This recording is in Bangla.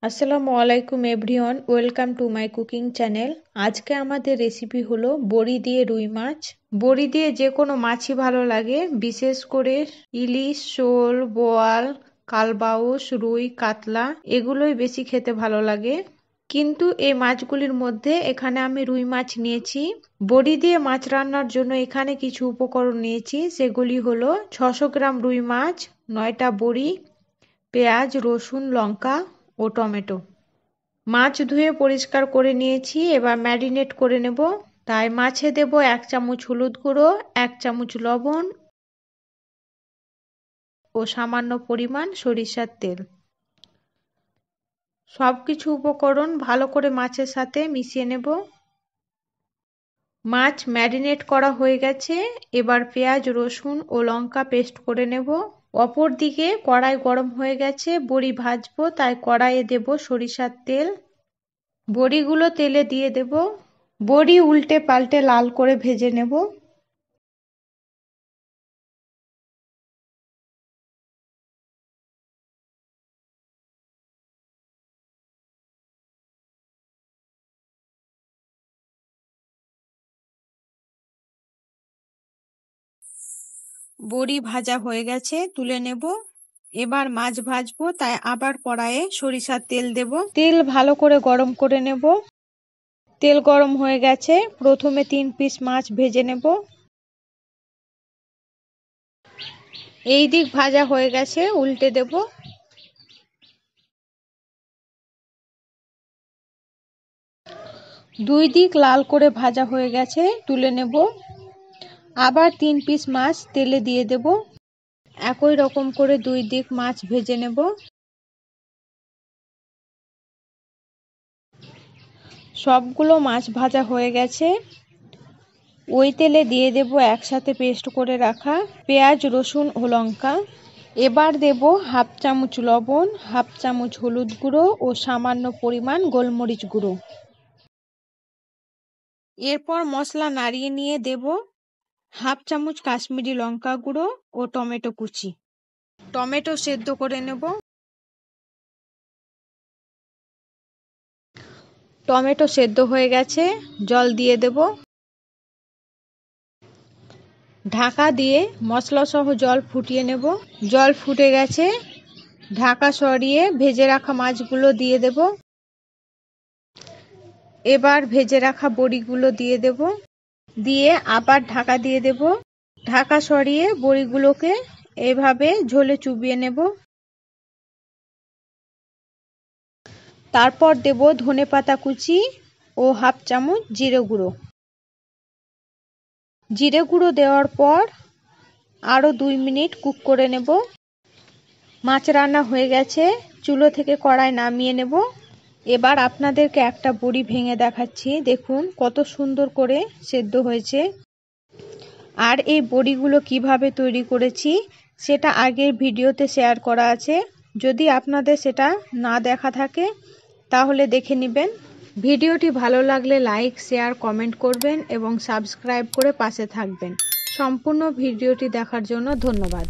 আসসালামু আলাইকুম everyone, welcome to my cooking channel. আজকে আমাদের রেসিপি হলো বড়ি দিয়ে রুই মাছ। বড়ি দিয়ে যে কোনো মাছই ভালো লাগে, বিশেষ করে ইলিশ, শোল, বোয়াল, কালবাউস, রুই, কাতলা এগুলোই বেশি খেতে ভালো লাগে। কিন্তু এই মাছগুলির মধ্যে এখানে আমি রুই মাছ নিয়েছি। বড়ি দিয়ে মাছ রান্নার জন্য এখানে কিছু উপকরণ নিয়েছি, সেগুলি হলো 600 গ্রাম রুই মাছ, 9টা বড়ি, পেঁয়াজ, রসুন, লঙ্কা ও টমেটো। মাছ ধুয়ে পরিষ্কার করে নিয়েছি, এবার ম্যারিনেট করে নেব। তাই মাছে দেব 1 চামচ হলুদ গুঁড়ো, 1 চামচ লবণ ও সামান্য পরিমাণ সরিষার তেল। সবকিছু উপকরণ ভালো করে মাছের সাথে মিশিয়ে নেব। মাছ ম্যারিনেট করা হয়ে গেছে, এবার পেঁয়াজ, রসুন ও লঙ্কা পেস্ট করে নেব। অপর দিকে কড়াই গরম হয়ে গেছে, বড়ি ভাজবো, তাই কড়াইয়ে দেব সরিষার তেল। বড়িগুলো তেলে দিয়ে দেব। বড়ি উল্টে পাল্টে লাল করে ভেজে নেব। বড়ি ভাজা হয়ে গেছে, তুলে নেব। এবার মাছ ভাজবো, তাই আবার কড়াইয়ে সরিষার তেল দেব। তেল ভালো করে গরম করে নেব। তেল গরম হয়ে গেছে, প্রথমে 3 পিস মাছ ভেজে নেব। এই দিক ভাজা হয়ে গেছে, উল্টে দেব। দুই দিক লাল করে ভাজা হয়ে গেছে, তুলে নেব। আবার 3 পিস মাছ তেলে দিয়ে দেব। একই রকম করে দুই দিক মাছ ভেজে নেব। সবগুলো মাছ ভাজা হয়ে গেছে, ওই তেলে দিয়ে দেব একসাথে পেস্ট করে রাখা পেঁয়াজ, রসুন ও লঙ্কা। এবার দেব 1/2 চামচ লবণ, 1/2 চামচ হলুদ গুঁড়ো ও সামান্য পরিমাণ গোলমরিচ গুঁড়ো। এরপর মশলা নাড়িয়ে নিয়ে দেব 1/2 চামচ কাশ্মীরি লঙ্কা গুঁড়ো ও টমেটো কুচি। টমেটো সেদ্ধ করে নেব। টমেটো সেদ্ধ হয়ে গেছে, জল দিয়ে দেব। ঢাকা দিয়ে মশলা সহ জল ফুটিয়ে নেব। জল ফুটে গেছে, ঢাকা সরিয়ে ভেজে রাখা মাছগুলো দিয়ে দেব। এবার ভেজে রাখা বড়িগুলো দিয়ে দেব। দিয়ে আবার ঢাকা দিয়ে দেব। ঢাকা সরিয়ে বড়িগুলোকে এভাবে ঝোলে চুবিয়ে নেব। তারপর দেব ধনেপাতা কুচি ও 1/2 চামচ জিরে গুঁড়ো। জিরে গুঁড়ো দেওয়ার পর আরও 2 মিনিট কুক করে নেব। মাছ রান্না হয়ে গেছে, চুলো থেকে কড়াই নামিয়ে নেব। এবার আপনাদেরকে একটা বড়ি ভেঙে দেখাচ্ছি, দেখুন কত সুন্দর করে সেদ্ধ হয়েছে। আর এই বড়িগুলো কিভাবে তৈরি করেছি সেটা আগের ভিডিওতে শেয়ার করা আছে, যদি আপনাদের সেটা না দেখা থাকে তাহলে দেখে নেবেন। ভিডিওটি ভালো লাগলে লাইক, শেয়ার, কমেন্ট করবেন এবং সাবস্ক্রাইব করে পাশে থাকবেন। সম্পূর্ণ ভিডিওটি দেখার জন্য ধন্যবাদ।